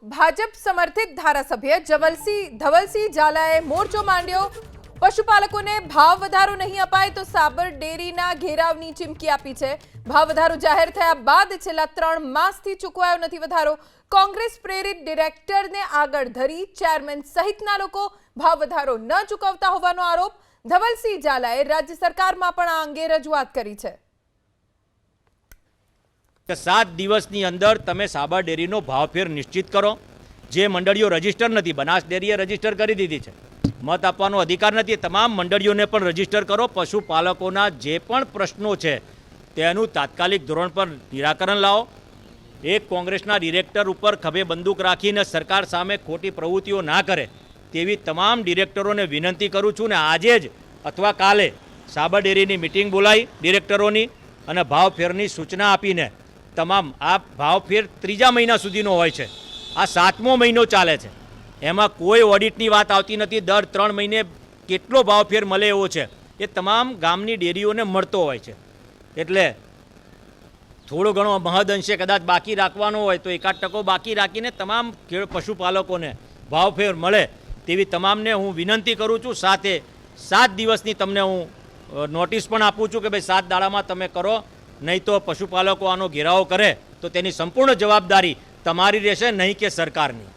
ભાજપ સમર્થિત ધારાસભ્ય ધવલસિંહ ઝાલાએ મોરચો માંડ્યો। પશુપાલકોને ભાવ વધારો નહીં અપાય તો સાબર ડેરીના ઘેરાવની ચીમકી આપી છે। ભાવ વધારો જાહેર થયા બાદ છેલ્લા 3 માસથી ચૂકવાયો નથી વધારો। કોંગ્રેસ પ્રેરિત ડિરેક્ટરને આગળ ધરી ચેરમેન સહિતના લોકો ભાવ વધારો ન ચૂકવતા હોવાનો આરોપ। ધવલસિંહ ઝાલાએ રાજ્ય સરકારમાં પણ આ અંગે રજૂઆત કરી છે। 7 દિવસની અંદર તમે સાબર ડેરીનો ભાવફેર નિશ્ચિત કરો। જે મંડળીઓ રજીસ્ટર નથી, બનાસ ડેરીએ રજીસ્ટર કરી દીધી છે, મત આપવાનો અધિકાર નથી, તમામ મંડળીઓને પણ રજીસ્ટર કરો। પશુપાલકોના જે પણ પ્રશ્નો છે તેનું તાત્કાલિક ધોરણ પર નિરાકરણ લાવો। એક કોંગ્રેસના ડિરેક્ટર ઉપર ખભે બંદૂક રાખીને સરકાર સામે ખોટી પ્રવૃત્તિઓ ના કરે તેવી તમામ ડિરેક્ટરોને વિનંતી કરું છું। ને આજે જ અથવા કાલે સાબર ડેરીની મિટિંગ બોલાવી ડિરેક્ટરોની અને ભાવફેરની સૂચના આપીને તમામ આ ભાવફેર 3જા મહિના સુધીનો હોય છે, આ 7મો મહિનો ચાલે છે, એમાં કોઈ ઓડિટની વાત આવતી નથી। દર 3 મહિને કેટલો ભાવફેર મળે એવો છે એ તમામ ગામની ડેરીઓને મળતો હોય છે। એટલે થોડો ઘણો મહદઅંશે કદાચ બાકી રાખવાનો હોય તો 1% બાકી રાખીને તમામ પશુપાલકોને ભાવફેર મળે તેવી તમામને હું વિનંતી કરું છું। સાથે 7 દિવસની તમને હું નોટિસ પણ આપું છું કે ભાઈ 7 દાડામાં તમે કરો, નહીં તો પશુપાલકો આનો ઘેરાવો કરે તો તેની સંપૂર્ણ જવાબદારી તમારી રહેશે, નહીં કે સરકારની।